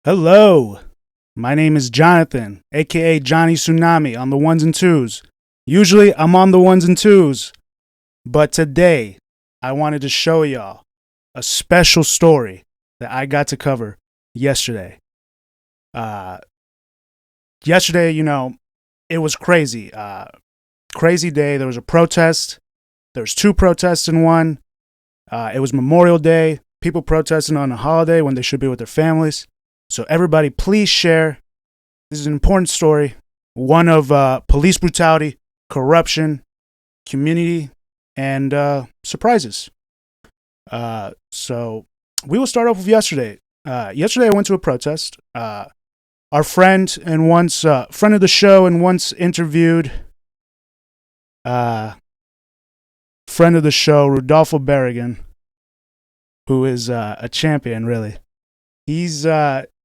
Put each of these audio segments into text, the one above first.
Hello, my name is Jonathan, aka Jonny Tsunami, on the ones and twos. Usually I'm on the ones and twos, but today I wanted to show y'all a special story that I got to cover yesterday. Yesterday, it was crazy. Crazy day. There was a protest. There was two protests in one. It was Memorial Day. People protesting on a holiday when they should be with their families. So everybody, please share. This is an important story. One of police brutality, corruption, community, and surprises. So we will start off with yesterday. Yesterday I went to a protest. Our friend and once friend of the show and once interviewed friend of the show, RODOLFO Barragan, who is a champion, really. He's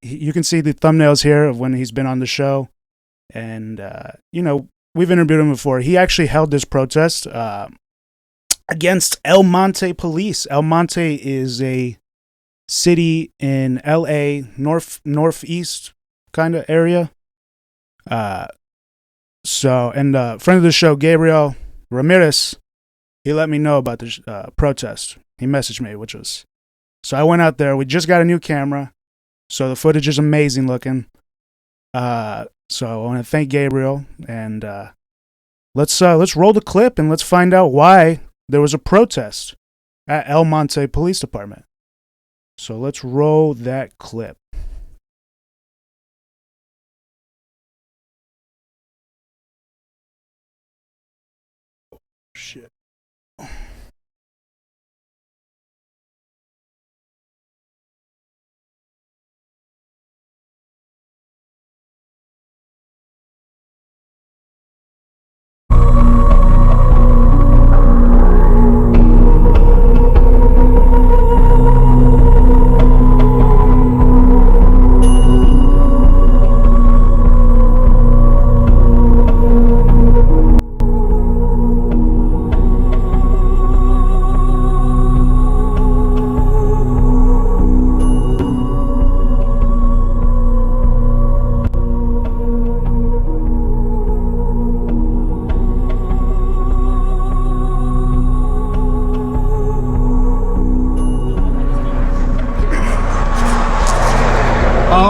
you can see the thumbnails here of when he's been on the show, and we've interviewed him before. He actually held this protest against El Monte police. El Monte is a city in LA, northeast kind of area. So friend of the show, Gabriel Ramirez, he let me know about the protest. He messaged me, so I went out there. We just got a new camera, so the footage is amazing looking. So I want to thank Gabriel, and let's roll the clip and let's find out why there was a protest at El Monte Police Department. So let's roll that clip. Shit.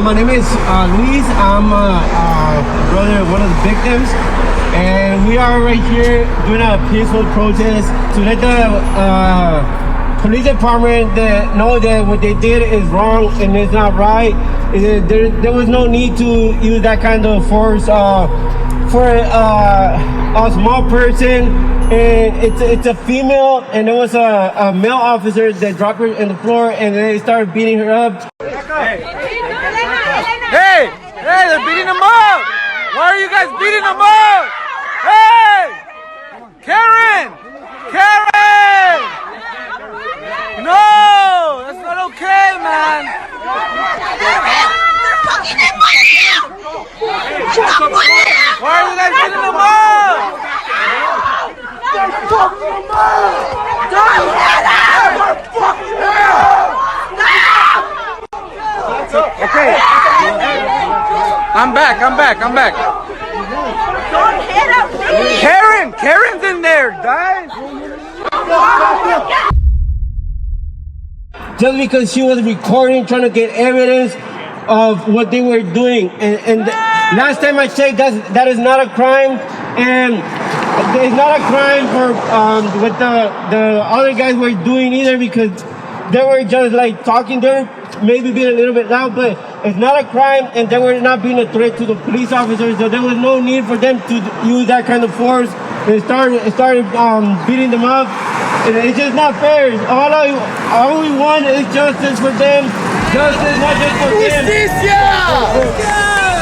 My name is Luis. I'm brother of one of the victims, and we are right here doing a peaceful protest to let the police department know that what they did is wrong and it's not right. There was no need to use that kind of force for a small person, and it's a female, and there was a male officer that dropped her in the floor and they started beating her up. Hey, they're beating them up! Why are you guys beating them up? Hey! Karen! No! That's not okay, man! Why are you guys beating them up? They're fucking them up! Okay. I'm back. Don't hit him, please. Karen's in there, guys. Just because she was recording, trying to get evidence of what they were doing, and last time I checked, that is not a crime, and it's not a crime for what the other guys were doing either, because they were just like talking there, maybe being a little bit loud, but it's not a crime, and they were not being a threat to the police officers, so there was no need for them to use that kind of force. They started beating them up, and it's just not fair. All we want is justice for them. Justice, not just for them.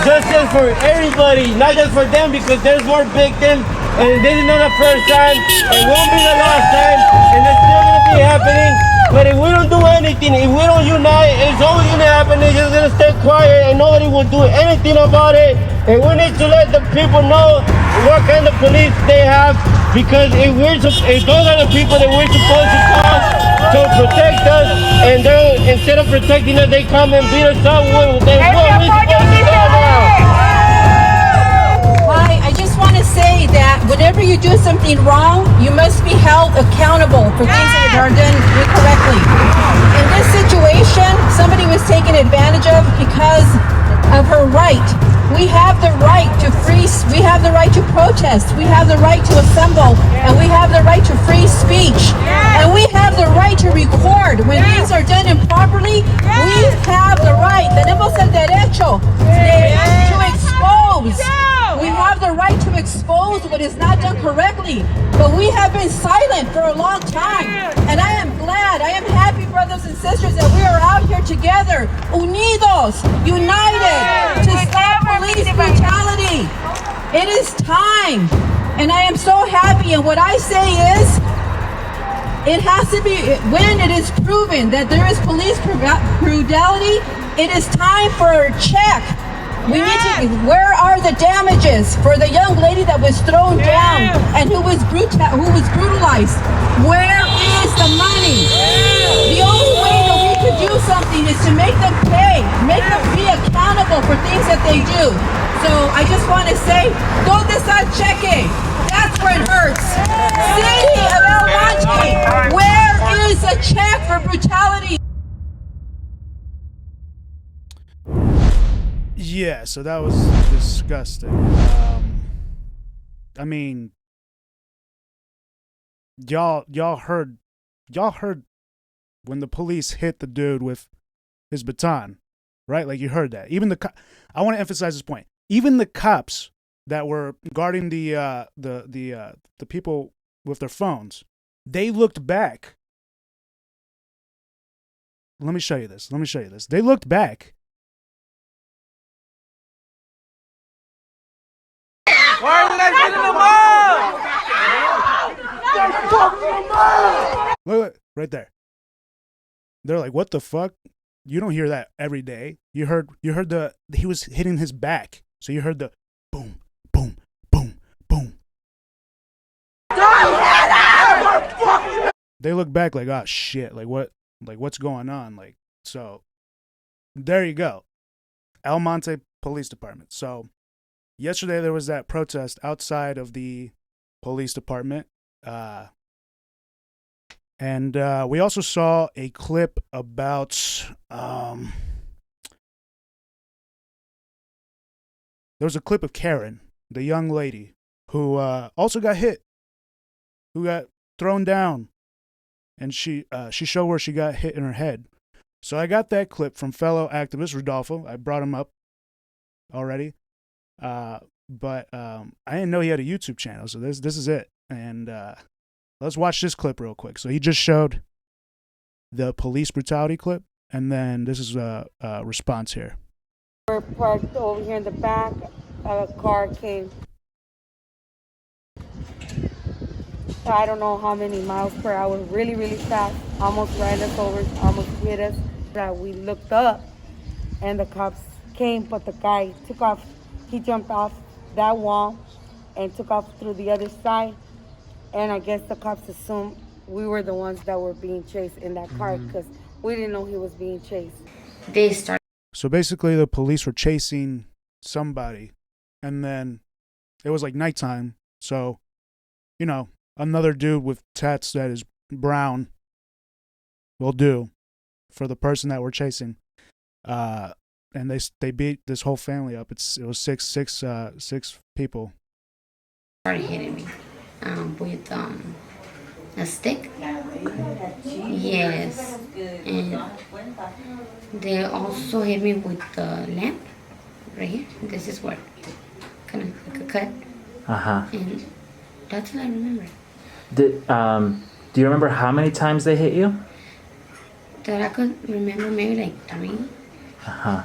Justice for everybody, not just for them, because there's more victims, and this is not the first time, it won't be the last time, and it's still gonna be happening. But if we don't do anything, if we don't unite, it's always gonna happen. They're just gonna stay quiet and nobody will do anything about it. And we need to let the people know what kind of police they have, because if those are the people that we're supposed to call, to protect us, and instead of protecting us, they come and beat us up. Then what are we supposed to do now? Hi, I just want to say that whenever you do something wrong, you must be held accountable for things that are done incorrectly. In this situation, somebody was taken advantage of because of her right. We have the right to we have the right to protest, we have the right to assemble, and we have the right to free speech. And we have the right to record when things are done improperly. We have the right, tenemos el derecho to expose. We have the right to expose what is not done correctly, but we have been silent for a long time. And I am glad, I am happy, brothers and sisters, that we are out here together, unidos, united, to stop police brutality. It is time, and I am so happy. And what I say is, it has to be, when it is proven that there is police brutality, it is time for a check. We need to, where are the damages for the young lady that was thrown down and who was brutalized? Where is the money? The only way that we could do something is to make them pay, make them be accountable for things that they do. So I just want to say, ¿dónde está el cheque? That's where it hurts. City of El Monte, where is a check for brutality? Yeah, so that was disgusting. I mean, y'all heard when the police hit the dude with his baton, right? Like, you heard that. Even I want to emphasize this point. Even the cops that were guarding the people with their phones, they looked back. Let me show you this. They looked back. Why are you guys beating them up? Look, right there. They're like, what the fuck? You don't hear that every day. You heard he was hitting his back. So you heard the boom, boom, boom, boom. They look back like, oh shit, what's going on? Like, so there you go. El Monte Police Department. So yesterday there was that protest outside of the police department. And we also saw a clip about there was a clip of Karen, the young lady, who also got hit, who got thrown down, and she showed where she got hit in her head. So I got that clip from fellow activist Rodolfo. I brought him up already, but I didn't know he had a YouTube channel. So this is it, and let's watch this clip real quick. So he just showed the police brutality clip, and then this is a response here. We're parked over here in the back. A car came. I don't know how many miles per hour, really, really fast. Almost ran us over, almost hit us. We looked up, and the cops came, but the guy took off. He jumped off that wall and took off through the other side. And I guess the cops assumed we were the ones that were being chased in that car because we didn't know he was being chased. They started. So basically the police were chasing somebody, and then it was like nighttime. So, another dude with tats that is brown will do for the person that we're chasing. And they beat this whole family up. It was six people. Started hitting me with a stick. Yes, and they also hit me with the lamp right here. This is what kind of like a cut. And that's what I remember. Do you remember how many times they hit you? That I could remember, maybe like three.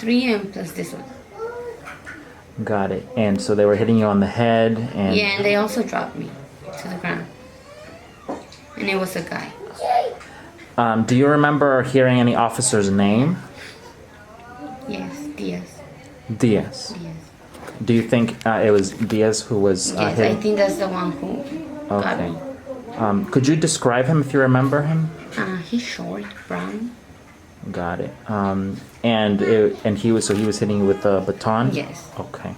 3 and plus this one. Got it. And so they were hitting you on the head, and yeah, and they also dropped me to the ground. And it was a guy. Do you remember hearing any officer's name? Yes, Diaz. Diaz. Do you think it was Diaz who was yes, hitting? I think that's the one who got me. Could you describe him if you remember him? He's short, brown. Got it. And he was hitting you with a baton? Yes. Okay.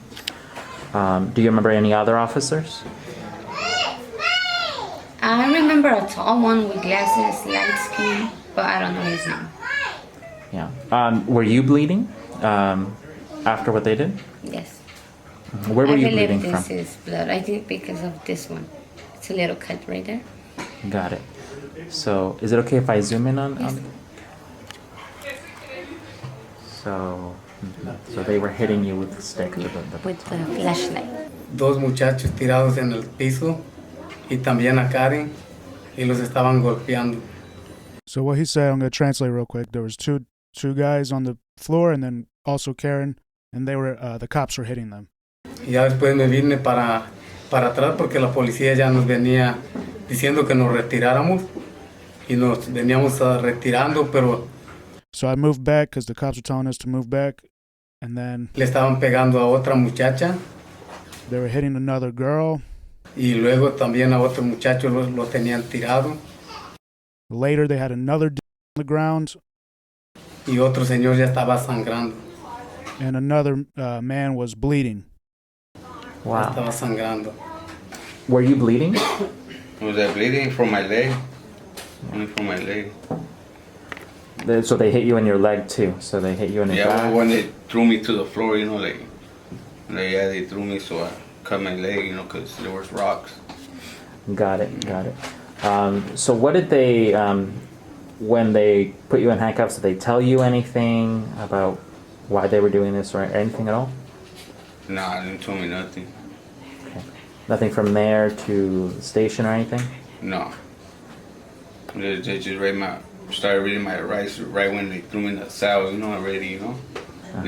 Do you remember any other officers? I remember a tall one with glasses, light skin, but I don't know his name. Yeah. Were you bleeding after what they did? Yes. Where were you bleeding from? I from? believe this is blood. I think because of this one. It's a little cut right there. Got it. So, is it okay if I zoom in on? Yes. So they were hitting you with the stick. With the flashlight. Dos muchachos tirados en el piso y también a Karen y los estaban golpeando. So what he said, I'm going to translate real quick. There was two guys on the floor and then also Karen, and they were the cops were hitting them. Y ya después me vine para atrás porque la policía ya nos venía diciendo que nos retiráramos y nos veníamos retirando, pero so I moved back because the cops were telling us to move back, and then le estaban pegando a otra muchacha. They were hitting another girl. Y luego también a otro muchacho lo tenían tirado. Later they had another on the ground. Y otro señor ya estaba sangrando. And another man was bleeding. Wow. Estaba sangrando. Were you bleeding? Was I bleeding from my leg? Only from my leg. So they hit you in your leg too. So they hit you in your back. Yeah, when they threw me to the floor, you know, they threw me, so I cut my leg, you know, because there was rocks. Got it. So what did they, when they put you in handcuffs, did they tell you anything about why they were doing this or anything at all? Nah, they didn't tell me nothing. Okay. Nothing from there to the station or anything? No. They just started reading my rights right when they threw me in the cell, you know, already, you know. Uh-huh.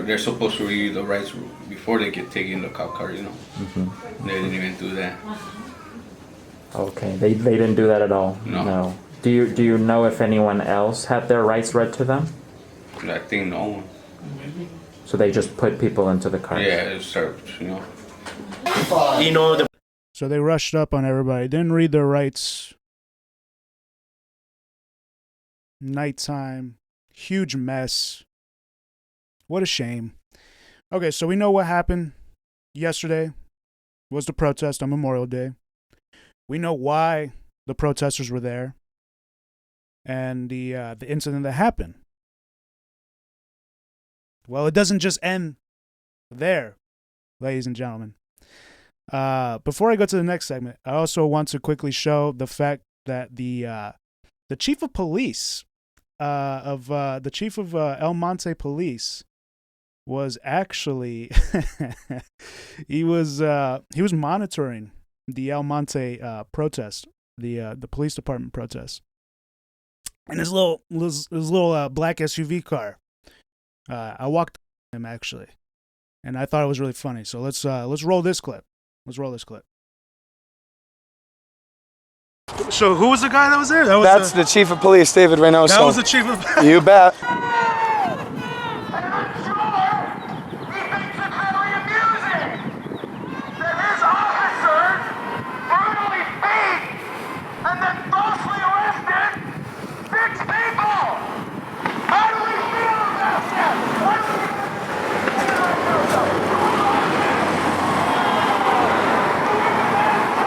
They're supposed to read the rights before they get taken in the cop car, you know. Mm-hmm. They didn't even do that. Okay, they didn't do that at all? No. Do you know if anyone else had their rights read to them? I think no one. So they just put people into the car? Yeah, it started, you know. So they rushed up on everybody, didn't read their rights. Nighttime, huge mess. What a shame. Okay, so we know what happened yesterday was the protest on Memorial Day. We know why the protesters were there and the incident that happened. Well, it doesn't just end there, ladies and gentlemen. Before I go to the next segment, I also want to quickly show the fact that the chief of police the chief of El Monte Police was actually he was monitoring the El Monte protest, the police department protest, in his little black SUV car. I walked him actually, and I thought it was really funny. So let's roll this clip. So who was the guy that was there? That's the chief of police, David Reynoso. That was the chief of. You bet.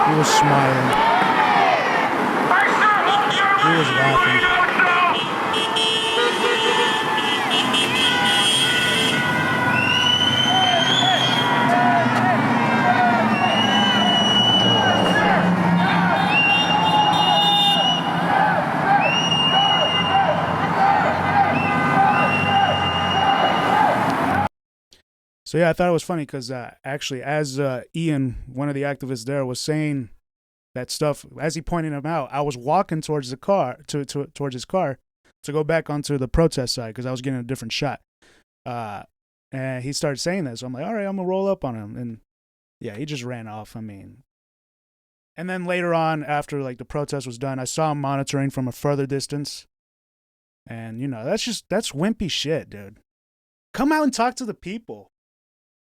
He was smiling. He was laughing. So yeah, I thought it was funny because actually, as Ian, one of the activists there, was saying that stuff, as he pointed him out, I was walking towards the car, towards his car, to go back onto the protest side because I was getting a different shot. And he started saying that, so I'm like, all right, I'm gonna roll up on him, and yeah, he just ran off. I mean, and then later on, after like the protest was done, I saw him monitoring from a further distance, and you know, that's wimpy shit, dude. Come out and talk to the people.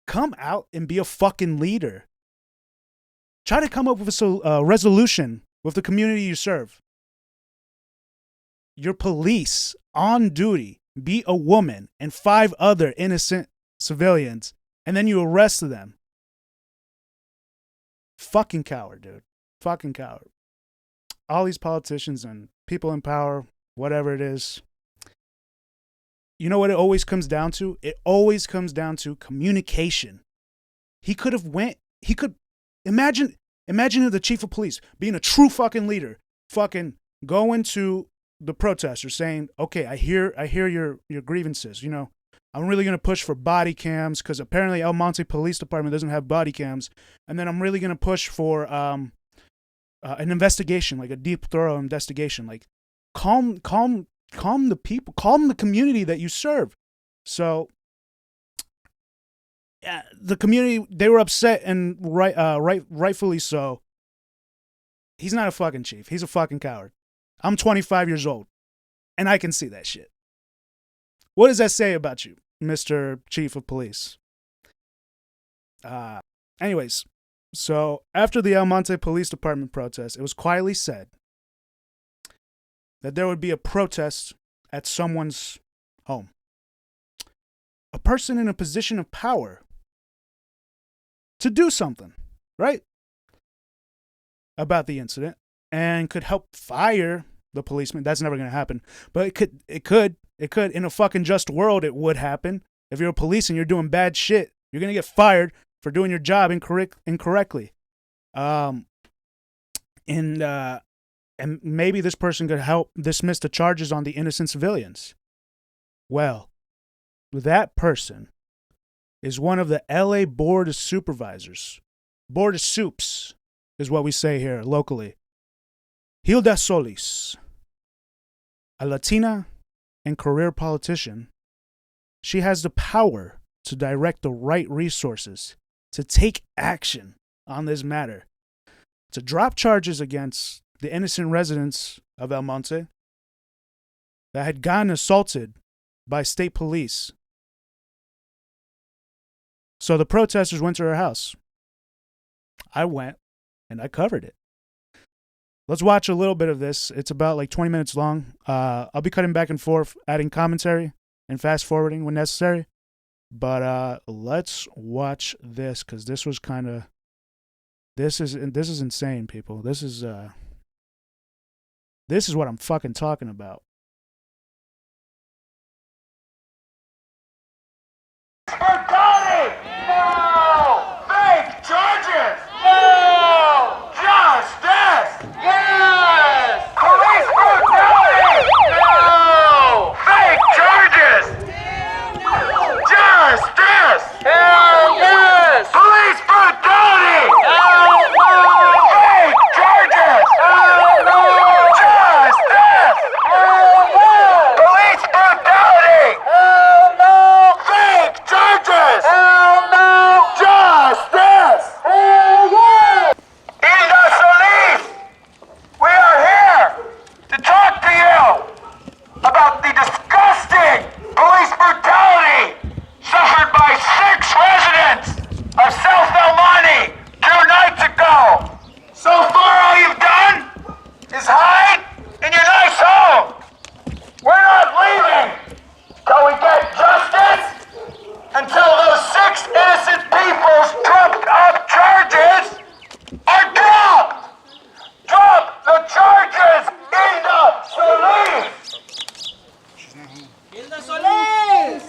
Come out and be a fucking leader. Try to come up with a resolution with the community you serve. your police on duty beat a woman and 5 other innocent civilians, and then you arrest them. Fucking coward, dude. Fucking coward. All these politicians and people in power, whatever it is, you know what it always comes down to? It always comes down to communication. He could have imagine if the chief of police, being a true fucking leader, fucking going to the protesters saying, okay, I hear your grievances. You know, I'm really going to push for body cams because apparently El Monte Police Department doesn't have body cams. And then I'm really going to push for an investigation, like a deep, thorough investigation. Like, calm the people, calm the community that you serve. So, yeah, the community, they were upset, and rightfully so. He's not a fucking chief. He's a fucking coward. I'm 25 years old, and I can see that shit. What does that say about you, Mr. Chief of Police? Anyways, so after the El Monte Police Department protest, it was quietly said that there would be a protest at someone's home. A person in a position of power to do something, right? About the incident, and could help fire the policeman. That's never going to happen. But it could. In a fucking just world, it would happen. If you're a police and you're doing bad shit, you're going to get fired for doing your job incorrectly. And maybe this person could help dismiss the charges on the innocent civilians. Well, that person is one of the LA Board of Supervisors. Board of Soups is what we say here locally. Hilda Solis, a Latina and career politician. She has the power to direct the right resources to take action on this matter, to drop charges against the innocent residents of El Monte that had gotten assaulted by state police. So the protesters went to her house. I went and I covered it. Let's watch a little bit of this. It's about like 20 minutes long. I'll be cutting back and forth, adding commentary and fast forwarding when necessary. But let's watch this, because this was kind of, this is insane, people. This is what I'm fucking talking about. Brutality! No! Fake charges! No! Justice! Yes! Police brutality! No! Fake charges! Justice! Hell yes! Police brutality! Hell no! Fake charges! Hell no! Justice! Hell yes! Police brutality! Hell no! Fake charges! Hell no! Justice! Hell yes! Hilda Solis, we are here to talk to you about the disgusting police brutality suffered by 6 residents of South El Monte 2 nights ago. So far, all you've done is hide in your nice home. We're not leaving till we get justice, until those 6 innocent people's trumped up charges are dropped. Drop the charges, Hilda Solis. Hilda Solis.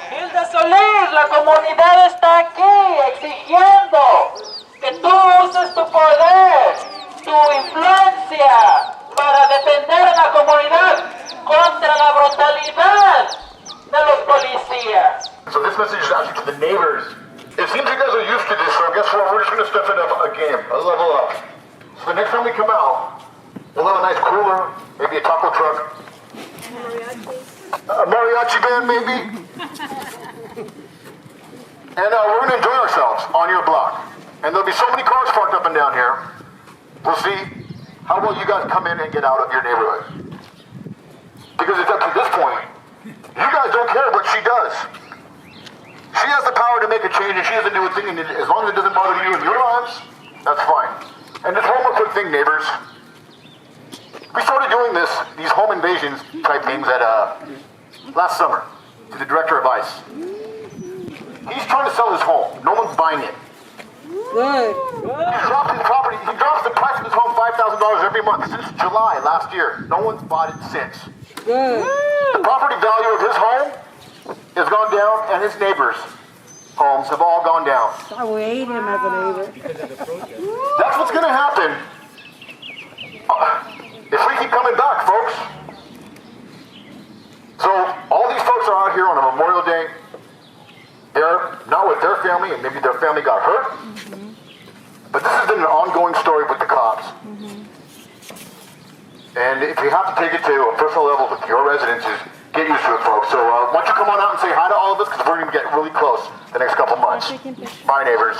Hilda Solis, la comunidad está aquí exigiendo que tú uses tu poder, tu influencia para defender a la comunidad contra la brutalidad de los policías. So this message is actually to the neighbors. It seems you guys are used to this, so guess what? We're just going to step it up a game, a level up. So the next time we come out, we'll have a nice cooler, maybe a taco truck. A mariachi band, maybe. And we're going to enjoy ourselves on your block. And there'll be so many cars parked up and down here. We'll see how well you guys come in and get out of your neighborhood. Because it's up to this point, you guys don't care what she does. She has the power to make a change, and she doesn't do a thing, and as long as it doesn't bother you in your lives, That's fine. And just one more quick thing, neighbors. We started doing these home invasions type things at last summer to the director of ICE. He's trying to sell his home. No one's buying it. Good. He drops his property. He drops the price of his home $5,000 every month since July last year. No one's bought it since. Good. The property value of his home has gone down, and his neighbors' homes have all gone down. I will hate him as a neighbor. That's what's going to happen if we keep coming back, folks. So all these folks are out here on a Memorial Day. They're not with their family, and maybe their family got hurt. But this has been an ongoing story with the cops. And if you have to take it to a personal level with your residences, get used to it, folks. So why don't you come on out and say hi to all of us, because we're going to get really close the next couple months. Bye, neighbors.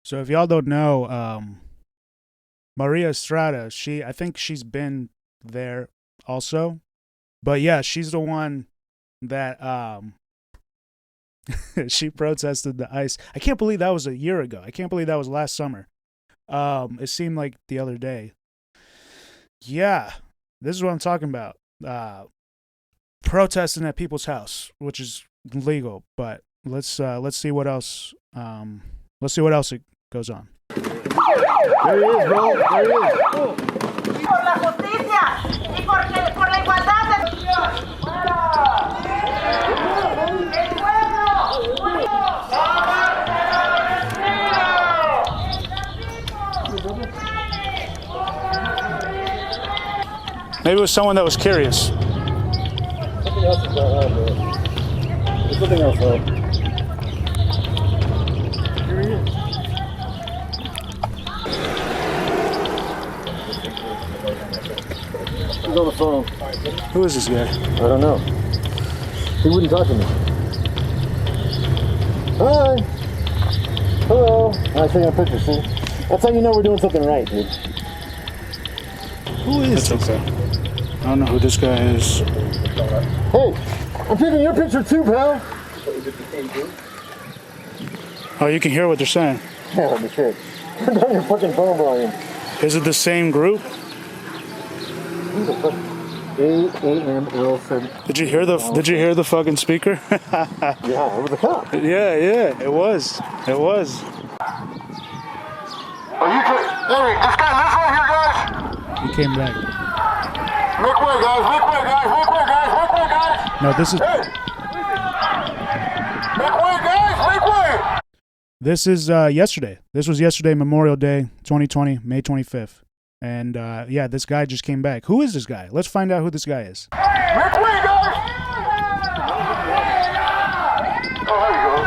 So if y'all don't know, Maria Estrada, I think she's been there also. But yeah, she's the one that she protested the ICE. I can't believe that was a year ago. I can't believe that was last summer. It seemed like the other day. Yeah, this is what I'm talking about. Protesting at people's house, which is legal. But let's see what else. Let's see what else it goes on. There he is, bro. There he is. Por la justicia y por la igualdad de Maybe it was someone that was curious. Something else is going on, bro. There's something else, bro. Here he is. He's on the phone. Who is this guy? I don't know. He wouldn't talk to me. Hi. Hello. I take a picture, see? That's how you know we're doing something right, dude. Who is this? Okay. I don't know who this guy is. Hey, I'm taking your picture too, pal. Oh, you can hear what they're saying. Yeah, let me check. Turn down your fucking phone volume. Is it the same group? Who the fuck? AAML7. Did you hear the fucking speaker? Yeah, it was a cop. Yeah, it was. It was. Oh, you can. Hey, this guy lives right here, guys. He came back. Make way, guys. Make way, guys. Make way, guys. Make way, guys. No, this is. Hey. Make way, guys. Make way. This is yesterday. This was yesterday, Memorial Day, 2020, May 25th. And yeah, this guy just came back. Who is this guy? Let's find out who this guy is. Make way, guys. Oh, there you go.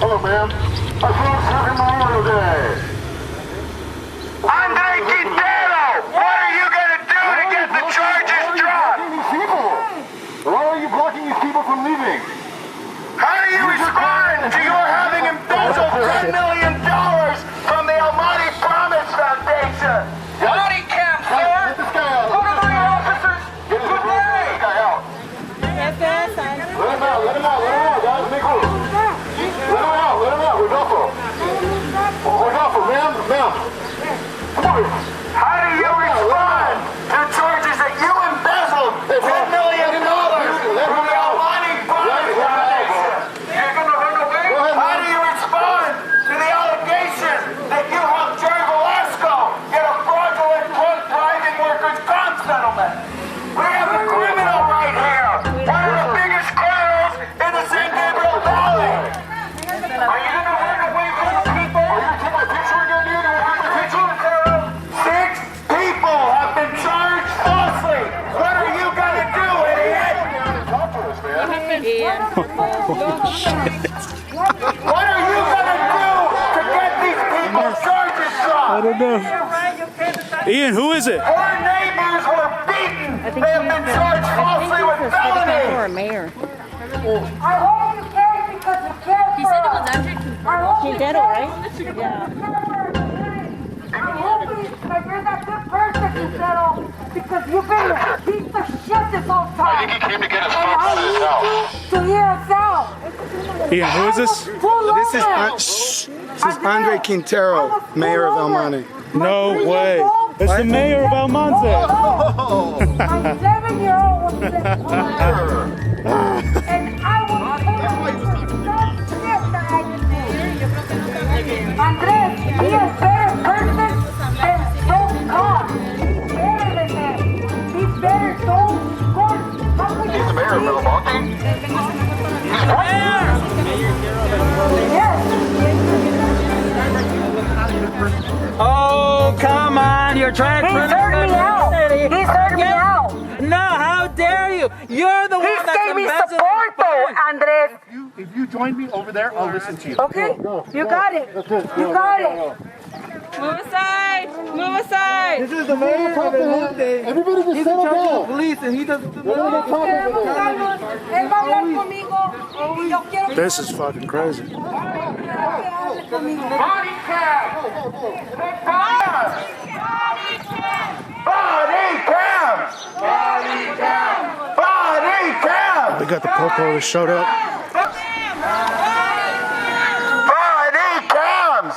Hello, ma'am. I saw Happy Memorial Day. Andre Quintero, what are you going to do to get the charges dropped? Why are you blocking these people from leaving? How do you respond to your having embezzled $10 million from the Almighty Promise Foundation? Body cam, sir! Get this guy out. One of my officers! Get this guy out. Let him out, guys. Make room. Let him out. Rodolfo. Rodolfo, ma'am. Come on. How do you respond to charges that you embezzled $10 million from the Almighty Promise Foundation? You're going to run away? How do you respond to the allegation that you helped Jerry Velasco get a fraudulent driving workers' comp settlement? We have a criminal right here. One of the biggest criminals in the San Gabriel Valley. Are you going to run away from the people? Are you going to take my picture again, dude? Six people have been charged falsely. What are you going to do, idiot? Talk to us, man. What are you going to do to get these people charged no. Ian, who is it? Our neighbors were beaten. They have been charged falsely with felony. Or mayor. I hope you care because you care He said it was Andre Quintero, right? Yeah. I hope you're that good person, Quintero, because you've been a piece of shit this whole time. I think he came to get us And folks I to his need house. you to hear us out. Ian, who is this? This is Andre Quintero, mayor of El Monte. No way. It's the mayor of El Monte. My 7-year-old was in the car. And I was told that shit that I did. Andres, he is a better person than those cops. He's better than that. He's better. Those cops. He's the mayor of El Monte. Yes. Oh, come on. You're trying to... He's heard me out. He's heard me out. No, how dare you? You're the one He that's gave me support though, Andres. If you join me over there, I'll listen to you. Okay? You got it. You got it. Move aside. Move aside. This is the mayor of El Monte. Everybody just He's in settle charge of the down. police and he doesn't... Él va a hablar conmigo y yo quiero This is fucking crazy. Body cam. Body cam. Body cam. Body cam. We got the popo that showed up. Body cams.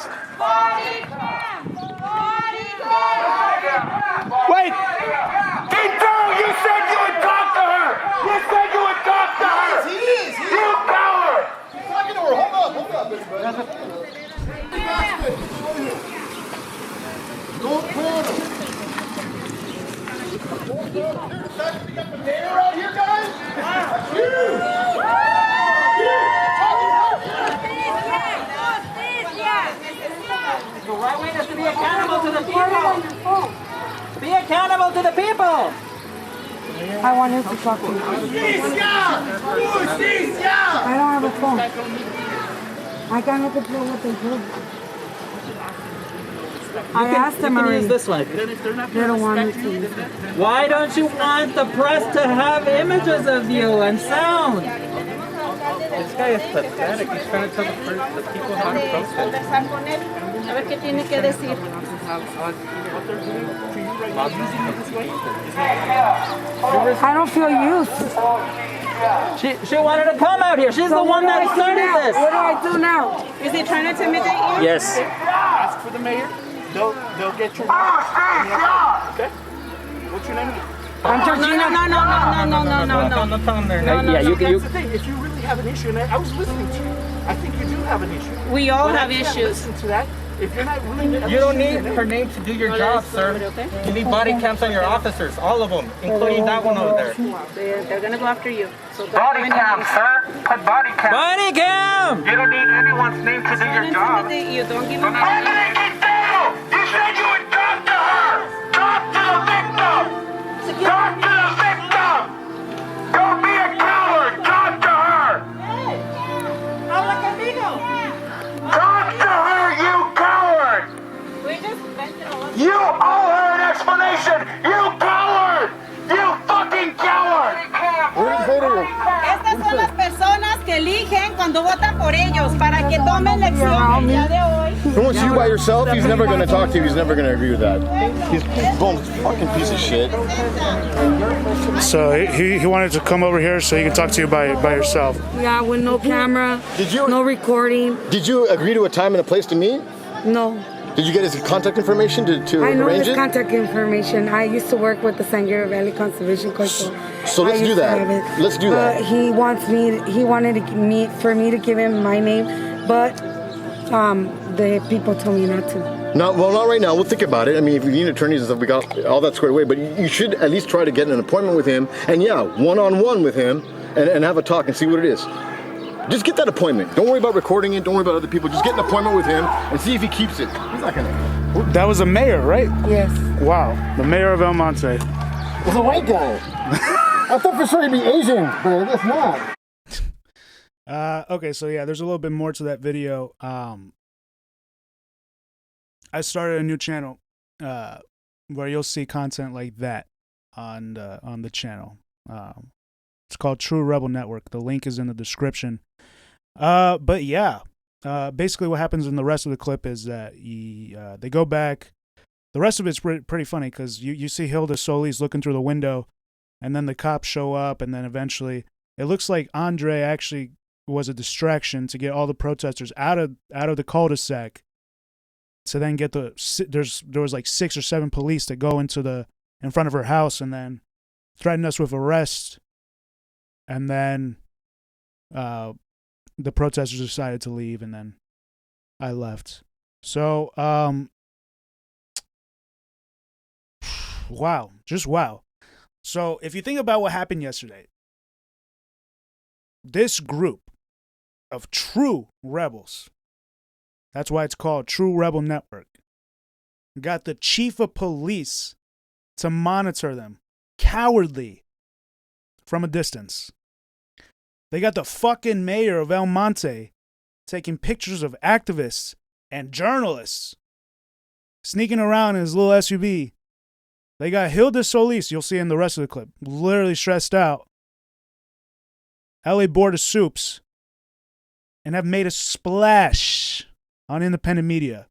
Wait! Quintero, you said you would talk to her. You said you would talk to her. He is. You coward. He's talking to her. Hold up, everybody. Don't call him. We got the mayor out here, guys. That's you. The right way is to be accountable to the people. Be accountable to the people. I want him to talk to me. I don't have a phone. I can't control what they do. I asked them You can already. use this one. They don't want me to use it. Why don't you want the press to have images of you and sound? This guy is pathetic. He's trying to tell the people how to protest. A ver qué tiene que decir. I don't feel used. She wanted to come out here. She's the one that started this. What do I do now? Is he trying to intimidate you? Yes. Ask for the mayor. They'll get your name. Okay? What's your name? I'm Georgina. No. No, tell them their name. Yeah, that's the thing. If you really have an issue, and I was listening to you, I think you do have an issue. We all But have I can't issues. listen to that. If you're not willing to... You don't need her name to do your job, sir. You need body cams on your officers, all of them, including that one over there. They're gonna go after you. So Body cam, sir. Put body cam. Body cam! You don't need anyone's name to do your job. You don't give him Anthony Quintero, you said you would talk to her. Talk to the victim. Talk to the victim. Don't be a coward. Talk to her. Habla conmigo. Talk to her, you coward. You owe her an explanation. You coward. You fucking coward. Estas son las personas que eligen cuando votan por ellos para que tomen lección el día de hoy. He wants you by yourself. He's never going to talk to you. He's never going to agree with that. He's boom, fucking piece of shit. So he wanted to come over here so he can talk to you by yourself. Yeah, with no camera, no recording. Did you agree to a time and a place to meet? No. Did you get his contact information to I know arrange his it? contact information. I used to work with the San Gabriel Valley Conservation Corps. So let's do that. Let's do that. He wanted for me to give him my name, but the people told me not to. Not right now. We'll think about it. I mean, if we need attorneys and stuff, we got all that squared away. But you should at least try to get an appointment with him, and one-on-one with him, and have a talk and see what it is. Just get that appointment. Don't worry about recording it. Don't worry about other people. Just get an appointment with him and see if he keeps it. He's not gonna. That was the mayor, right? Yes. Wow, the mayor of El Monte. He's a white guy. I thought for sure he'd be Asian, but it's not. Okay, so yeah, there's a little bit more to that video. I started a new channel where you'll see content like that on the channel. It's called True Rebel Network. The link is in the description. But yeah, basically what happens in the rest of the clip is that they go back. The rest of it's pretty funny because you see Hilda Solis looking through the window, and then the cops show up, and then eventually it looks like Andre actually was a distraction to get all the protesters out of the cul-de-sac. To then get there was like 6 or 7 police that go in front of her house and then threaten us with arrest, and then the protesters decided to leave, and then I left. So wow, just wow. So if you think about what happened yesterday, this group of true rebels, that's why it's called True Rebel Network, got the chief of police to monitor them cowardly from a distance. They got the fucking mayor of El Monte taking pictures of activists and journalists sneaking around in his little SUV. They got Hilda Solis, you'll see in the rest of the clip, literally stressed out. LA Board of Soups, and have made a splash on independent media.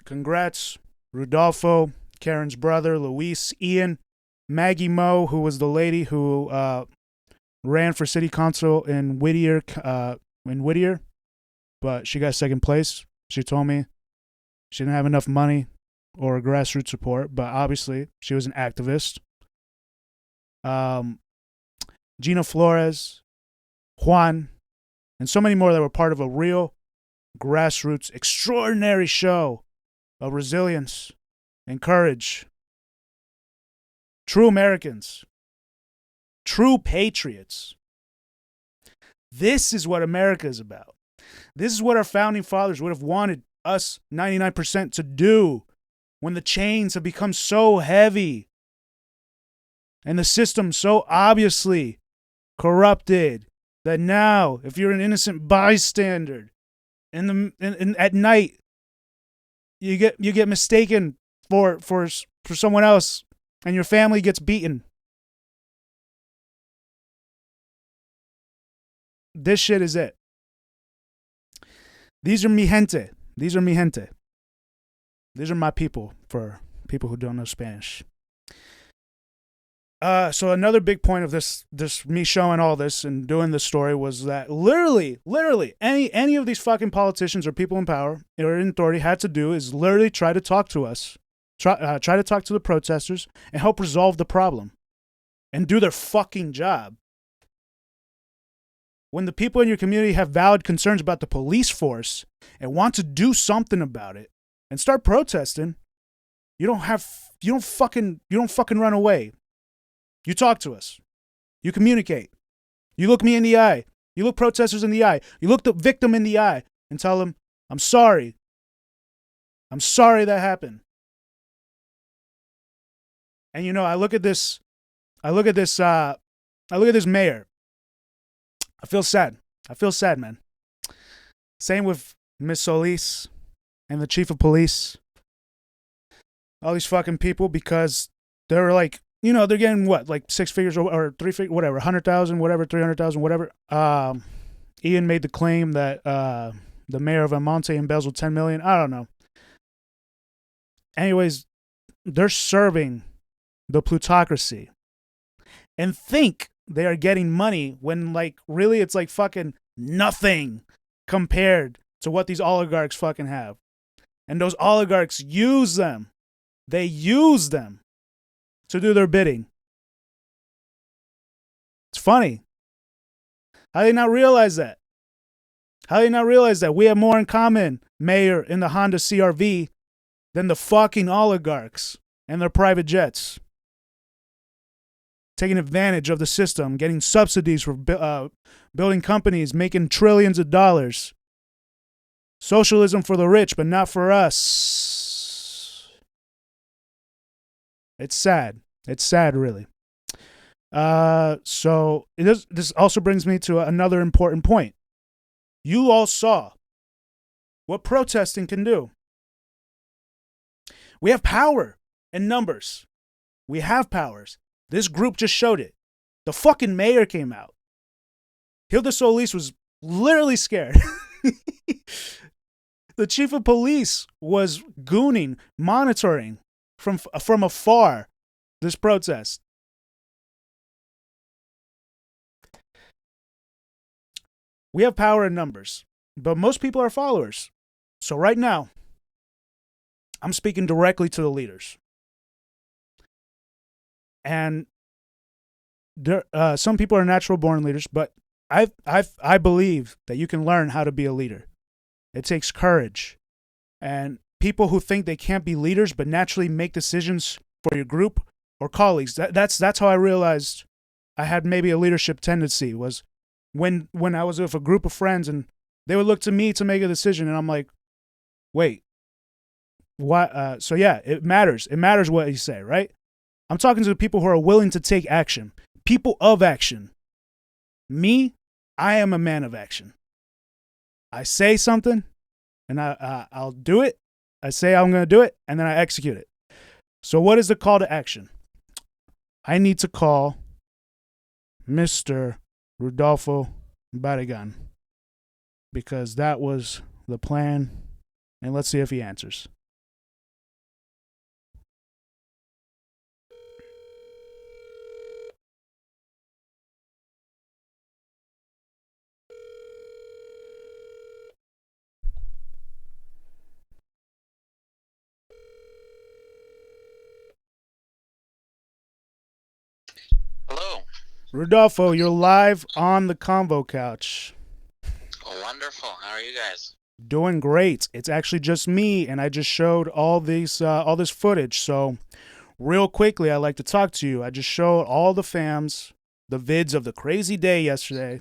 Congrats, Rodolfo, Karen's brother, Luis, Ian, Maggie Moe, who was the lady who ran for city council in Whittier, but she got second place. She told me she didn't have enough money or grassroots support, but obviously she was an activist. Gina Flores, Juan, and so many more that were part of a real grassroots extraordinary show of resilience and courage. True Americans. True patriots. This is what America is about. This is what our founding fathers would have wanted us 99% to do when the chains have become so heavy and the system so obviously corrupted that now, if you're an innocent bystander at night, you get mistaken for someone else, and your family gets beaten. This shit is it. These are mi gente. These are mi gente. These are my people, for people who don't know Spanish. So another big point of this me showing all this and doing this story was that literally any of these fucking politicians or people in power or in authority had to do is literally try to talk to us, try to talk to the protesters and help resolve the problem and do their fucking job. When the people in your community have valid concerns about the police force and want to do something about it and start protesting, you don't fucking run away. You talk to us. You communicate. You look me in the eye. You look protesters in the eye. You look the victim in the eye and tell them, I'm sorry. I'm sorry that happened. And I look at this mayor. I feel sad. Man. Same with Miss Solis and the chief of police. All these fucking people, because they were like, they're getting what, like 6 figures or 3 figures, whatever, 100,000, whatever, 300,000, whatever. Ian made the claim that the mayor of El Monte embezzled 10 million. I don't know. Anyways, they're serving the plutocracy and think they are getting money when, like, really it's like fucking nothing compared to what these oligarchs fucking have. And those oligarchs use them. They use them to do their bidding. It's funny. How do they not realize that? How do they not realize that we have more in common, Mayor, in the Honda CR-V than the fucking oligarchs and their private jets? Taking advantage of the system, getting subsidies for building companies, making trillions of dollars. Socialism for the rich, but not for us. It's sad. It's sad, really. So this also brings me to another important point. You all saw what protesting can do. We have power in numbers. We have powers. This group just showed it. The fucking mayor came out. Hilda Solis was literally scared. The chief of police was gooning, monitoring from afar this protest. We have power in numbers, but most people are followers. So right now, I'm speaking directly to the leaders. And there, some people are natural born leaders, but I believe that you can learn how to be a leader. It takes courage. And people who think they can't be leaders but naturally make decisions for your group or colleagues, that's how I realized I had maybe a leadership tendency, was when I was with a group of friends and they would look to me to make a decision, and I'm like, wait, why? So yeah, it matters. It matters what you say, right? I'm talking to the people who are willing to take action, people of action. Me, I am a man of action. I say something, and I'll do it. I say I'm going to do it, and then I execute it. So what is the call to action? I need to call Mr. Rodolfo Barragan, because that was the plan, and let's see if he answers. Hello. Rodolfo, you're live on the Convo couch. Oh, wonderful. How are you guys? Doing great. It's actually just me, and I just showed all this footage. So, real quickly, I'd like to talk to you. I just showed all the fams the vids of the crazy day yesterday.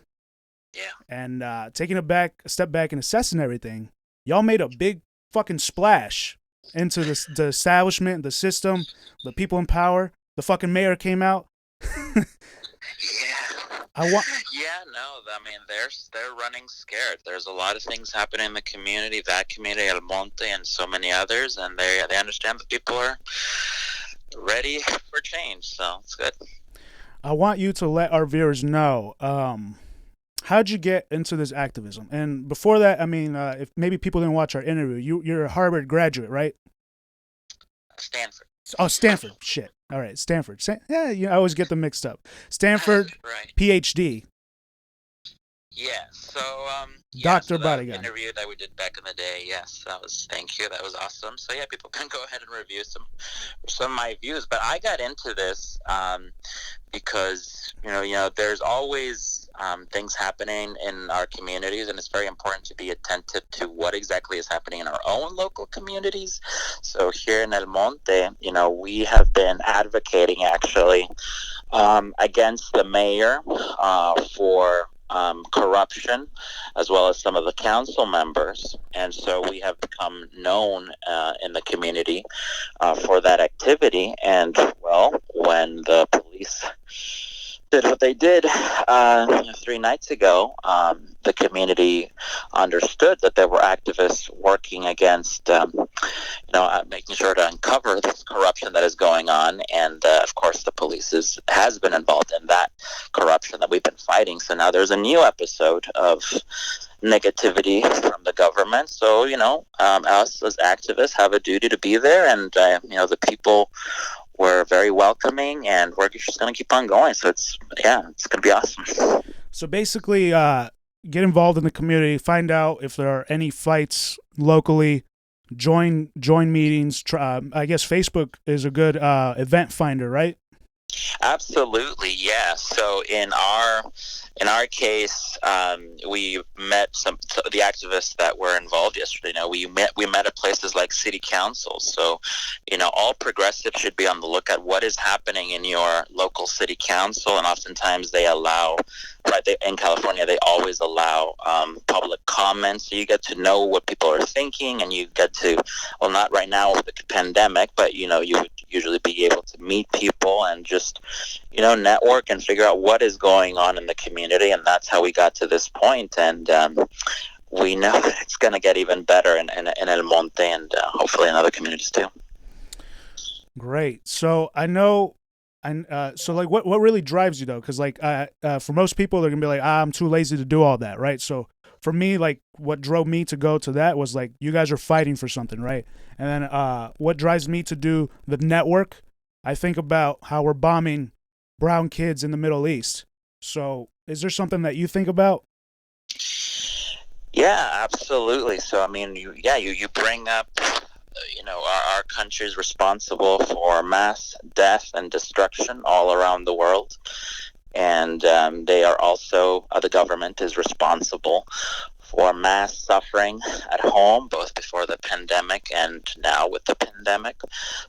Yeah. And taking a step back and assessing everything, y'all made a big fucking splash into the establishment, the system, the people in power. The fucking mayor came out. I mean, they're running scared. There's a lot of things happening in the community, that community, El Monte, and so many others, and they understand that people are ready for change, so it's good. I want you to let our viewers know, how'd you get into this activism? And before that, I mean, if maybe people didn't watch our interview, you're a Harvard graduate, right? Stanford. Oh, Stanford. Shit. All right, Stanford. Yeah, I always get them mixed up. Stanford, right. PhD. Yeah, so, Dr. That Barragan. interview that we did back in the day, yes, thank you, that was awesome. So yeah, people can go ahead and review some of my views, but I got into this, because, you know, there's always, things happening in our communities, and it's very important to be attentive to what exactly is happening in our own local communities. So here in El Monte, you know, we have been advocating actually, against the mayor, for corruption, as well as some of the council members. And so we have become known in the community for that activity. And, well, when the police did what they did 3 nights ago, the community understood that there were activists working against, making sure to uncover this corruption that is going on. And, of course, the police has been involved in that corruption that we've been fighting. So now there's a new episode of negativity from the government. So, us as activists have a duty to be there. And, the people were very welcoming, and we're just going to keep on going. So it's going to be awesome. So basically, get involved in the community, find out if there are any fights locally, join meetings. I guess Facebook is a good event finder, right? Absolutely, yeah. So in our case, we met some of the activists that were involved yesterday. We met at places like city councils. So, all progressives should be on the lookout what is happening in your local city council, and oftentimes they allow. Right, in California, they always allow public comments, so you get to know what people are thinking, and you get to, well, not right now with the pandemic, but you usually be able to meet people and just, network and figure out what is going on in the community. And that's how we got to this point. And we know that it's going to get even better in El Monte and hopefully in other communities too. Great. So I know, so like, what really drives you though? Because like, for most people, they're gonna be like, I'm too lazy to do all that, right? So for me, like, what drove me to go to that was like, you guys are fighting for something, right? And then what drives me to do the network, I think about how we're bombing brown kids in the Middle East. So is there something that you think about? Yeah, absolutely. So I mean, you bring up, our country is responsible for mass death and destruction all around the world, and they are also the government is responsible for mass suffering at home, both before the pandemic and now with the pandemic.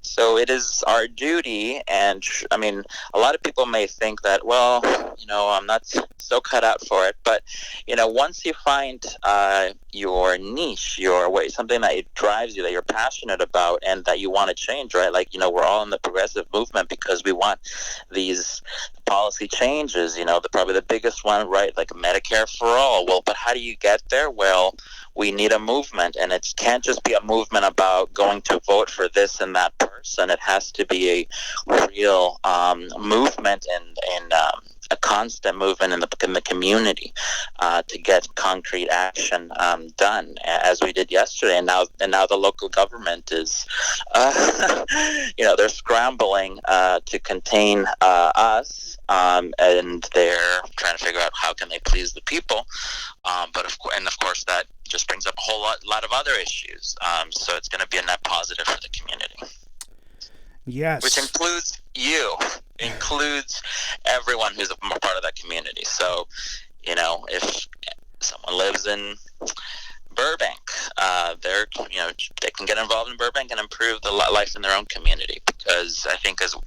So it is our duty, and I mean, a lot of people may think that, well, I'm not so cut out for it, but, once you find your niche, your way, something that drives you, that you're passionate about, and that you want to change, right? Like, we're all in the progressive movement because we want these policy changes, probably the biggest one, right? Like Medicare for all. Well, but how do you get there? Well, we need a movement, and it can't just be a movement about going to vote for this and that person. It has to be a real movement and a constant movement in the community to get concrete action done, as we did yesterday. And now the local government is, they're scrambling to contain us, and they're trying to figure out how can they please the people. But of course, that just brings up a whole lot of other issues. So it's going to be a net positive for the community. Yes. Which includes everyone who's a part of that community. So, if someone lives in Burbank, they can get involved in Burbank and improve the life in their own community. Because I think, I don't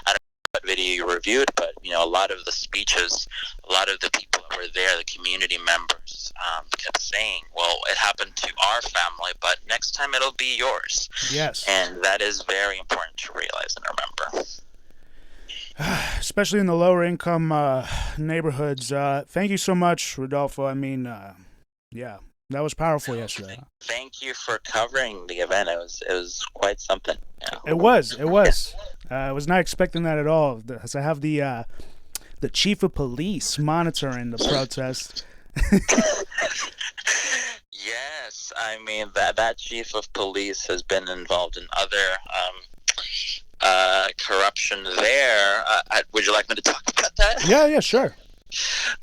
know what video you reviewed, but a lot of the speeches, a lot of the people that were there, the community members, kept saying, well, it happened to our family, but next time it'll be yours. Yes. And that is very important to realize and remember. Especially in the lower income neighborhoods. Thank you so much, Rodolfo. I mean, yeah, that was powerful yesterday. Thank you for covering the event. It was quite something. Yeah. It was. I was not expecting that at all. I have the chief of police monitoring the protest. Yes, I mean that chief of police has been involved in other corruption there. Would you like me to talk about that? Yeah, sure.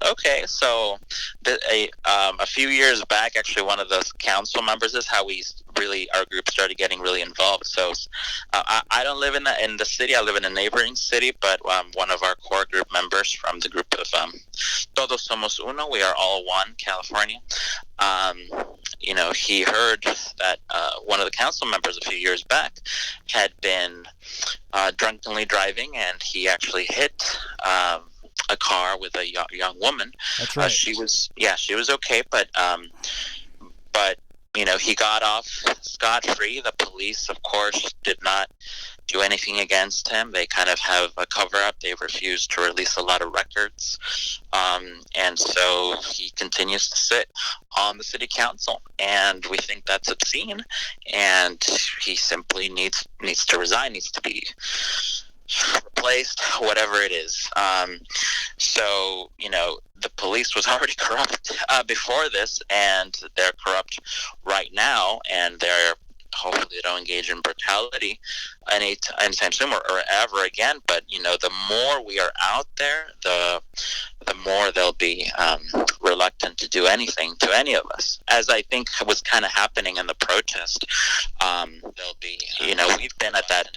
Okay, so a few years back, actually, one of the council members is how our group started getting really involved. So I don't live in the city. I live in a neighboring city, but one of our core group members from the group of Todos Somos Uno, we are all one, California. He heard that one of the council members a few years back had been drunkenly driving, and he actually hit a car with a young woman. That's right. She was okay, but he got off scot-free. The police, of course, did not do anything against him. They kind of have a cover-up. They refused to release a lot of records. And so he continues to sit on the city council. And we think that's obscene. And he simply needs to resign, needs to be replaced, whatever it is. So, the police was already corrupt before this, and they're corrupt right now, and hopefully they don't engage in brutality anytime soon or ever again. But, the more we are out there, the more they'll be reluctant to do anything to any of us, as I think was kind of happening in the protest. They'll be, we've been at that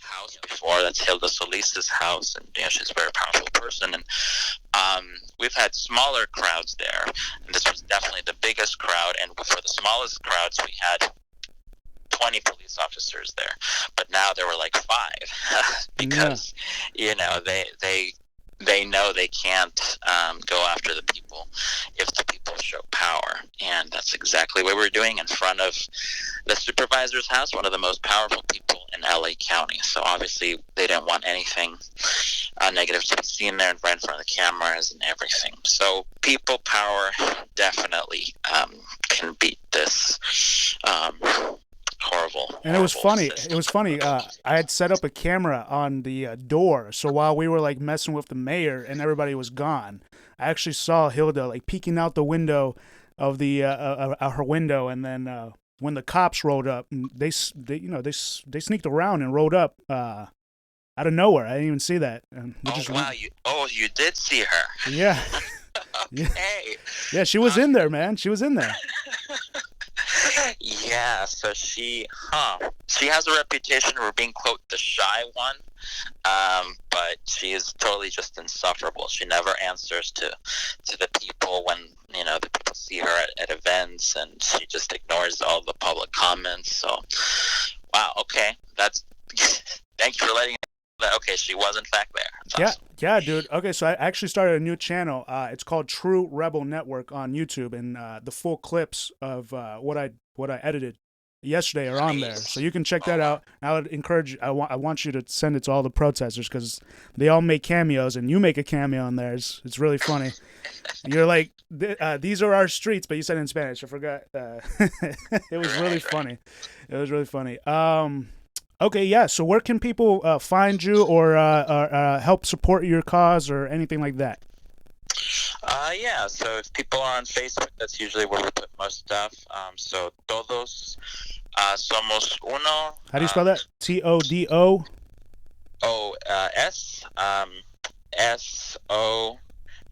house before. That's Hilda Solis's house, and she's a very powerful person, and we've had smaller crowds there, and this was definitely the biggest crowd. And for the smallest crowds, we had 20 police officers there, but now there were like 5 because they know they can't go after the people if the people show power. And that's exactly what we're doing in front of the supervisor's house, one of the most powerful people in in LA County. So obviously they didn't want anything negative to be seen there right in front of the cameras and everything. So people power definitely can beat this horrible. And it was funny. System. It was funny. I had set up a camera on the door, so while we were like messing with the mayor and everybody was gone, I actually saw Hilda like peeking out the window of the her window, and then when the cops rolled up, they sneaked around and rolled up out of nowhere. I didn't even see that. And wow! You did see her. Yeah. Okay. Yeah, she was in there, man. She was in there. Yeah, so she has a reputation for being, quote, the shy one, but she is totally just insufferable. She never answers to the people when, the people see her at events, and she just ignores all the public comments. So, wow, okay, thank you for letting me know that. Okay, she was in fact there. That's awesome. Yeah, dude. Okay, so I actually started a new channel. It's called True Rebel Network on YouTube, and the full clips of what I edited yesterday are on there, so you can check that out. I would encourage you. I want you to send it to all the protesters because they all make cameos, and you make a cameo on there. It's really funny. You're like, these are our streets, but you said it in Spanish. I forgot. It was really funny. It was really funny. Okay, yeah. So where can people find you or help support your cause or anything like that? Yeah, so if people are on Facebook, that's usually where we put most stuff. So todos somos uno. How do you spell that? TODO?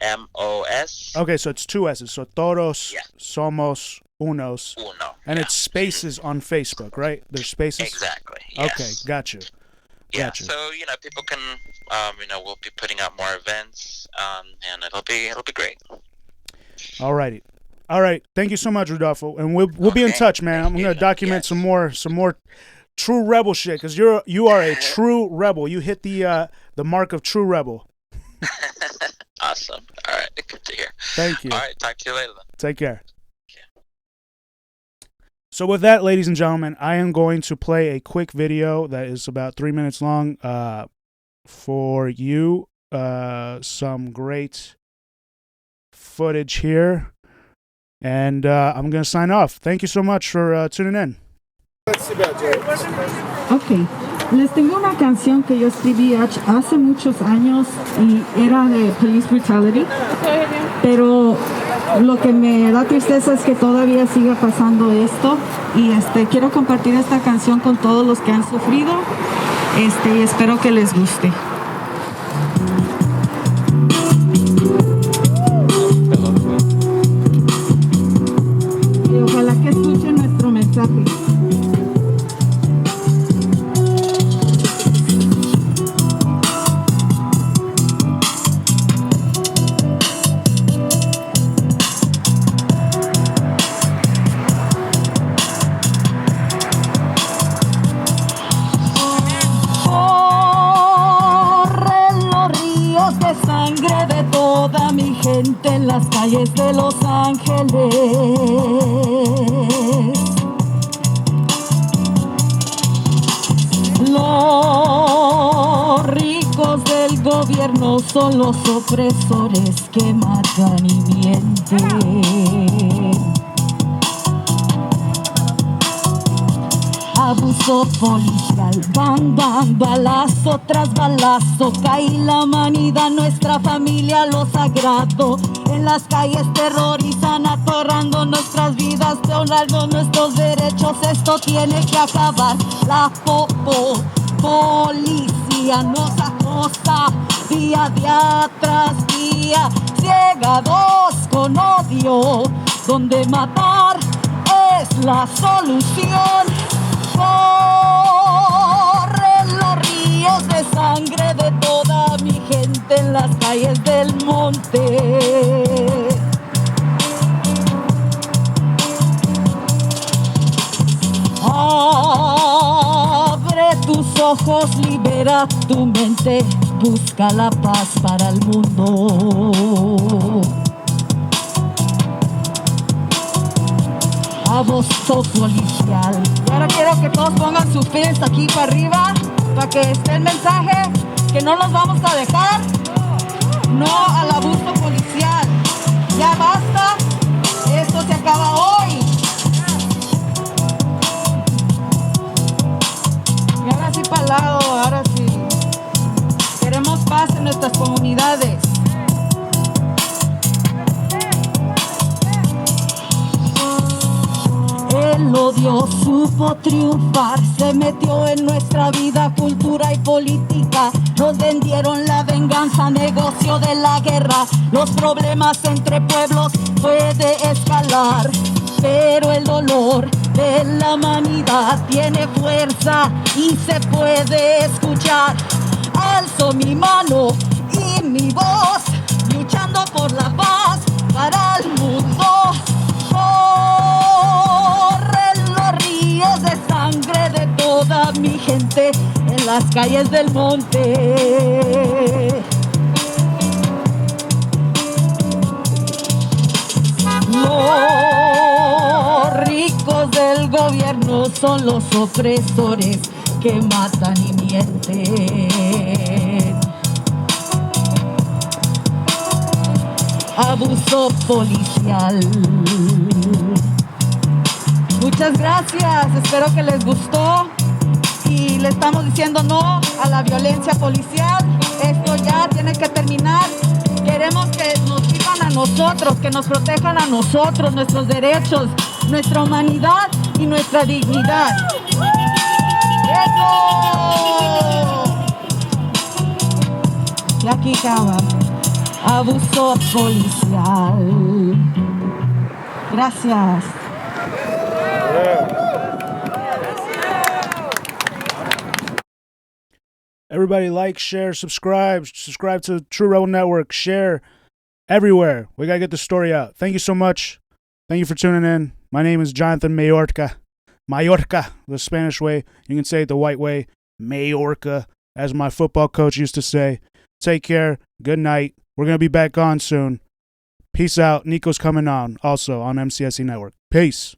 SOMOS. Okay, so it's two S's. So todos somos unos. Uno. And it's spaces on Facebook, right? There's spaces? Exactly. Yes. Okay, got you. Yeah, so people can we'll be putting out more events, and it'll be great. All righty. All right. Thank you so much, Rodolfo, and we'll be in touch, man. I'm gonna document some more true rebel shit because you are a true rebel. You hit the mark of true rebel. Awesome. All right. Good to hear. Thank you. All right. Talk to you later then. Take care. So with that, ladies and gentlemen, I am going to play a quick video that is about 3 minutes long for you. Some great footage here. And I'm going to sign off. Thank you so much for tuning in. Ok, les tengo una canción que yo escribí hace muchos años y era de police brutality, pero lo que me da tristeza es que todavía siga pasando esto y quiero compartir esta canción con todos los que han sufrido y espero que les guste. Y ojalá que escuchen nuestro mensaje. En las calles de Los Ángeles, los ricos del gobierno son los opresores que matan y mienten. Abuso policial, bam, bam, balazo tras balazo, cae la humanidad, nuestra familia, lo sagrado. En las calles terrorizan, atorrando nuestras vidas, violando nuestros derechos, esto tiene que acabar. La policía nos acosa día tras día, ciegados con odio, donde matar es la solución. Corren los ríos de sangre de toda mi gente en las calles del Monte. Abre tus ojos, libera tu mente, busca la paz para el mundo. Abuso policial. Y ahora quiero que todos pongan su fist aquí para arriba, para que esté el mensaje que no nos vamos a dejar. No al abuso policial. Ya basta. Esto se acaba hoy. Y ahora sí para el lado, ahora sí. Queremos paz en nuestras comunidades. El odio supo triunfar, se metió en nuestra vida, cultura y política. Nos vendieron la venganza, negocio de la guerra. Los problemas entre pueblos puede escalar, pero el dolor de la humanidad tiene fuerza y se puede escuchar. Alzo mi mano y mi voz, luchando por la paz para el mundo. Corren los ríos de sangre de toda mi gente en las calles del monte. Los ricos del gobierno son los opresores que matan y mienten. Abuso policial. Muchas gracias, espero que les gustó y le estamos diciendo no a la violencia policial. Esto ya tiene que terminar. Queremos que nos sirvan a nosotros, que nos protejan a nosotros, nuestros derechos, nuestra humanidad y nuestra dignidad. ¡Eso! Y aquí acaba. Abuso policial. Gracias. Everybody like, share, subscribe to True Rebel Network, share everywhere. We gotta get the story out. Thank you so much. Thank you for tuning in. My name is Jonathan Mayorka, the Spanish way. You can say it the white way, Mayorka, as my football coach used to say. Take care. Good night. We're gonna be back on soon. Peace out. Niko's coming on also on MCSE Network. Peace.